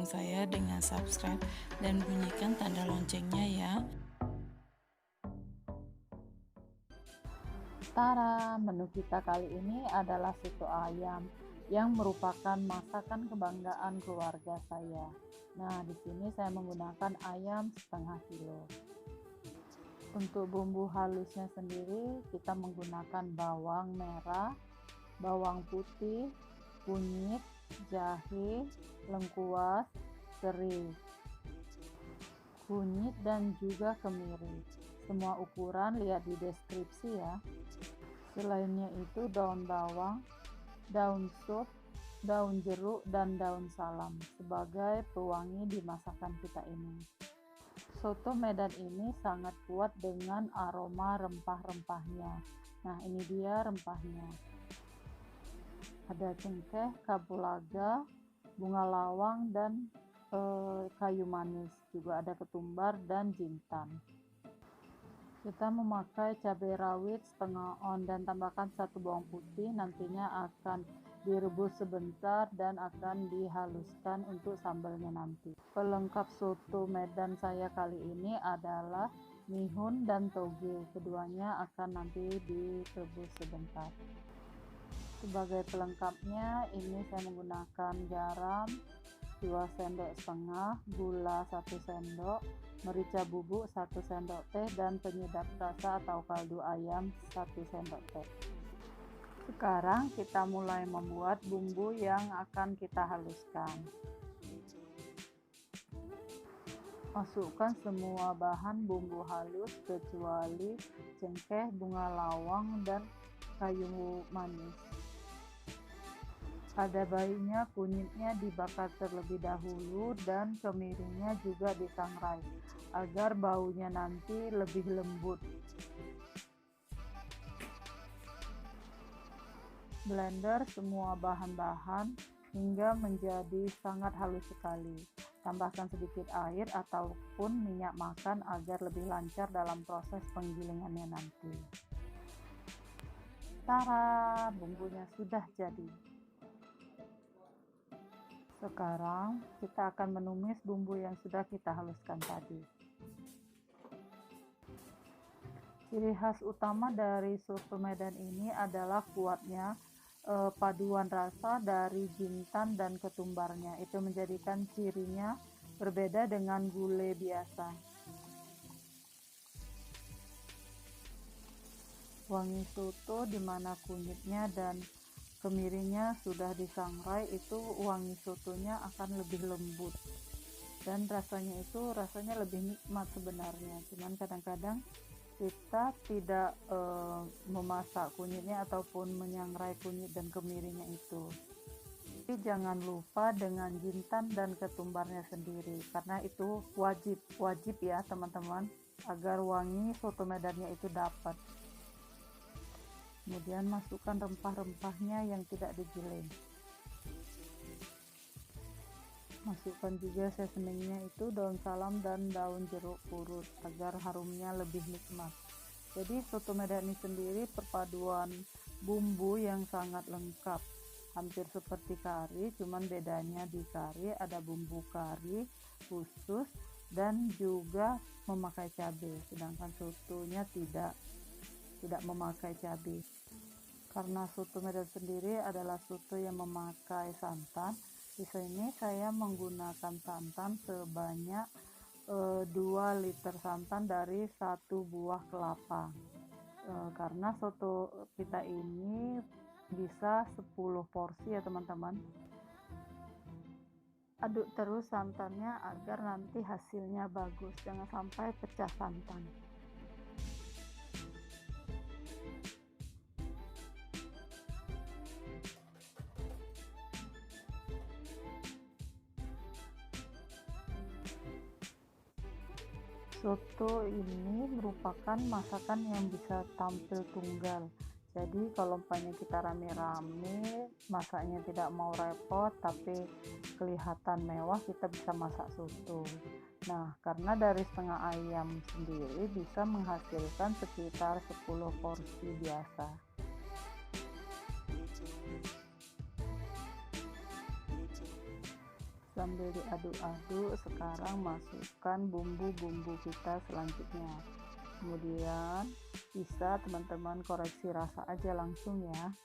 dukung saya dengan subscribe dan bunyikan tanda loncengnya ya. Tara, menu kita kali ini adalah soto ayam yang merupakan masakan kebanggaan keluarga saya. Nah, di sini saya menggunakan ayam setengah kilo. Untuk bumbu halusnya sendiri, kita menggunakan bawang merah, bawang putih, kunyit, jahe, lengkuas, serai, kunyit dan juga kemiri. Semua ukuran lihat di deskripsi ya. Selainnya itu daun bawang, daun sup, daun jeruk, dan daun salam sebagai pewangi di masakan kita ini. Soto Medan ini sangat kuat dengan aroma rempah-rempahnya. Nah, ini dia rempahnya. Ada cengkeh, kapulaga, bunga lawang, dan kayu manis. Juga ada ketumbar dan jintan. Kita memakai cabai rawit setengah on dan tambahkan 1 bawang putih, nantinya akan direbus sebentar dan akan dihaluskan untuk sambalnya nanti. Pelengkap soto Medan saya kali ini adalah mihun dan toge, keduanya akan nanti direbus sebentar. Sebagai pelengkapnya ini saya menggunakan garam 2 sendok setengah, gula 1 sendok, merica bubuk 1 sendok teh, dan penyedap rasa atau kaldu ayam 1 sendok teh. Sekarang kita mulai membuat bumbu yang akan kita haluskan. Masukkan semua bahan bumbu halus kecuali cengkeh, bunga lawang, dan kayu manis. Pada baiknya kunyitnya dibakar terlebih dahulu dan kemirinya juga disangrai agar baunya nanti lebih lembut. Blender semua bahan-bahan hingga menjadi sangat halus sekali. Tambahkan sedikit air ataupun minyak makan agar lebih lancar dalam proses penggilingannya nanti. Tara, bumbunya sudah jadi. Sekarang kita akan menumis bumbu yang sudah kita haluskan tadi. Ciri khas utama dari soto Medan ini adalah kuatnya paduan rasa dari jintan dan ketumbarnya. Itu menjadikan cirinya berbeda dengan gulai biasa. Wangi soto dimana kunyitnya dan kemirinya sudah disangrai, itu wangi sotonya akan lebih lembut dan rasanya lebih nikmat sebenarnya. Cuman kadang-kadang kita tidak memasak kunyitnya ataupun menyangrai kunyit dan kemirinya itu. Tapi jangan lupa dengan jintan dan ketumbarnya sendiri, karena itu wajib ya teman-teman, agar wangi soto Medannya itu dapat. Kemudian masukkan rempah-rempahnya yang tidak digiling. Masukkan juga seasoningnya itu daun salam dan daun jeruk purut agar harumnya lebih nikmat. Jadi soto Medan ini sendiri perpaduan bumbu yang sangat lengkap, hampir seperti kari, cuman bedanya di kari ada bumbu kari khusus dan juga memakai cabai, sedangkan sotonya tidak memakai cabai. Karena soto Medan sendiri adalah soto yang memakai santan, di sini saya menggunakan santan sebanyak 2 liter santan dari 1 buah kelapa. Karena soto kita ini bisa 10 porsi ya teman-teman. Aduk terus santannya agar nanti hasilnya bagus, jangan sampai pecah santan. Soto ini merupakan masakan yang bisa tampil tunggal. Jadi kalau umpamanya kita rame-rame, masaknya tidak mau repot tapi kelihatan mewah, kita bisa masak soto. Nah, karena dari setengah ayam sendiri bisa menghasilkan sekitar 10 porsi biasa. sambil diaduk-aduk. Sekarang masukkan bumbu-bumbu kita selanjutnya. Kemudian bisa teman-teman koreksi rasa aja langsung ya.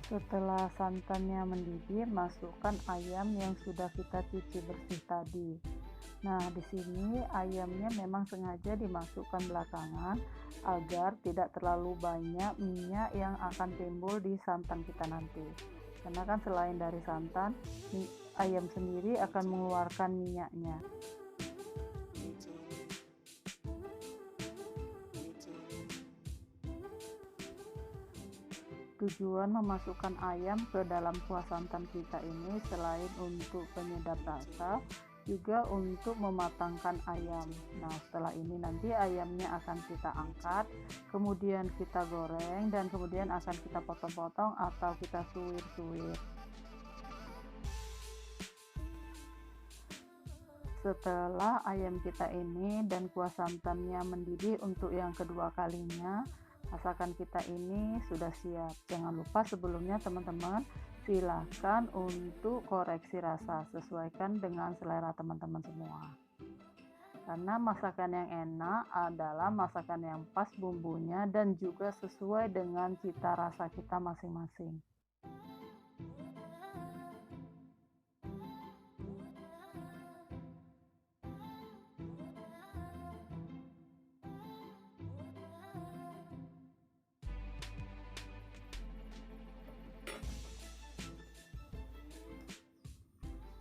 Setelah santannya mendidih, masukkan ayam yang sudah kita cuci bersih tadi. Nah, di sini ayamnya memang sengaja dimasukkan belakangan agar tidak terlalu banyak minyak yang akan timbul di santan kita nanti. Karena kan selain dari santan, ayam sendiri akan mengeluarkan minyaknya. Tujuan memasukkan ayam ke dalam kuah santan kita ini selain untuk penyedap rasa, juga untuk mematangkan ayam. Nah, setelah ini nanti ayamnya akan kita angkat, kemudian kita goreng, dan kemudian akan kita potong-potong atau kita suwir-suwir. Setelah ayam kita ini dan kuah santannya mendidih untuk yang kedua kalinya, masakan kita ini sudah siap. Jangan lupa sebelumnya teman-teman, silahkan untuk koreksi rasa, sesuaikan dengan selera teman-teman semua. Karena masakan yang enak adalah masakan yang pas bumbunya dan juga sesuai dengan cita rasa kita masing-masing.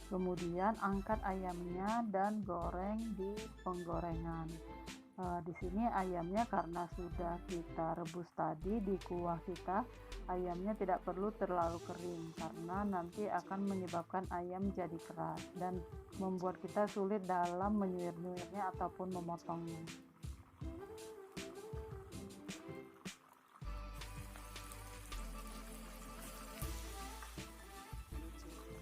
Kemudian angkat ayamnya dan goreng di penggorengan. Di sini ayamnya karena sudah kita rebus tadi di kuah kita, ayamnya tidak perlu terlalu kering karena nanti akan menyebabkan ayam jadi keras dan membuat kita sulit dalam menyuir-nyuirnya ataupun memotongnya.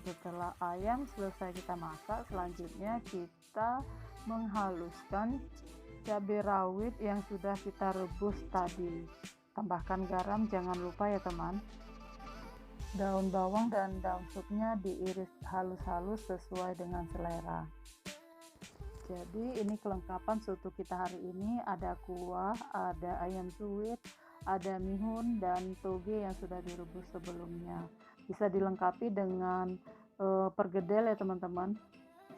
Setelah ayam selesai kita masak, selanjutnya kita menghaluskan cabai rawit yang sudah kita rebus tadi. Tambahkan garam, jangan lupa ya teman. Daun bawang dan daun supnya diiris halus-halus sesuai dengan selera. Jadi ini kelengkapan soto kita hari ini, ada kuah, ada ayam suwir, ada mihun dan toge yang sudah direbus sebelumnya. Bisa dilengkapi dengan perkedel ya teman-teman.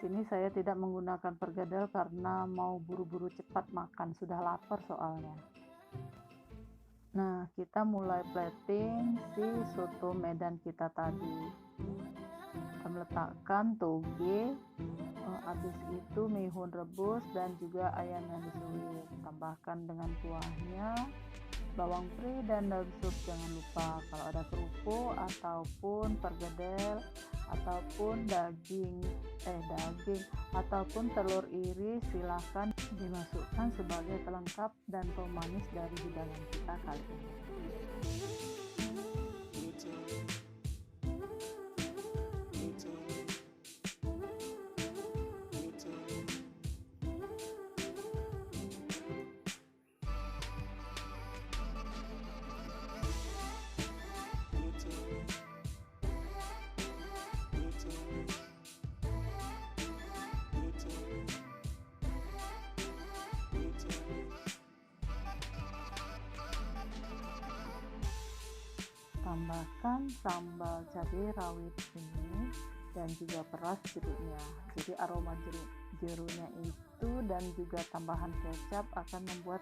Sini saya tidak menggunakan perkedel karena mau buru-buru cepat makan, sudah lapar soalnya. Nah, kita mulai plating si soto Medan kita tadi. Kita meletakkan toge, habis itu mihun rebus dan juga ayam yang disuwir. Tambahkan dengan kuahnya, bawang putih dan daun sup, jangan lupa. Kalau ada kerupuk ataupun perkedel ataupun daging ataupun telur iris, silahkan dimasukkan sebagai pelengkap dan pemanis dari hidangan kita kali ini. Tambahkan sambal cabai rawit ini dan juga peras jeruknya. Jadi aroma jeruknya itu dan juga tambahan kecap akan membuat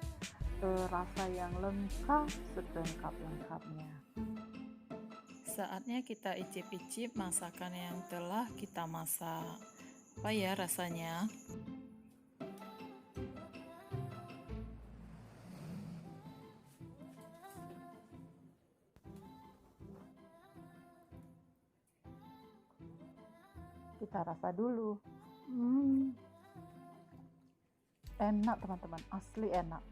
rasa yang lengkap selengkap-lengkapnya. Saatnya kita icip-icip masakan yang telah kita masak. Apa ya rasanya? Kita rasa dulu. Enak teman-teman, asli enak.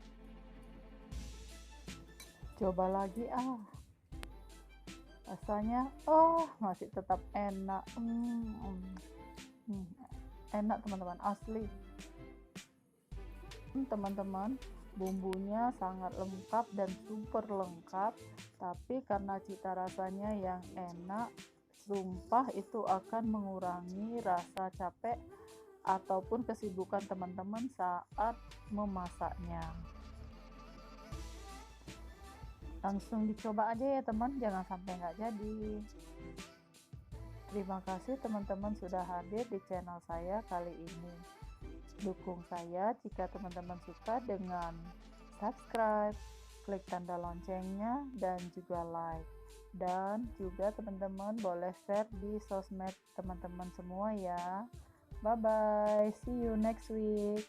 Coba lagi rasanya masih tetap enak. Enak teman-teman, asli. Teman-teman, bumbunya sangat lengkap dan super lengkap, tapi karena cita rasanya yang enak, sumpah itu akan mengurangi rasa capek ataupun kesibukan teman-teman saat memasaknya. Langsung dicoba aja ya teman, jangan sampai nggak jadi. Terima kasih teman-teman sudah hadir di channel saya kali ini. Dukung saya jika teman-teman suka dengan subscribe, klik tanda loncengnya, dan juga like. Dan juga teman-teman boleh share di sosmed teman-teman semua ya. Bye bye, see you next week.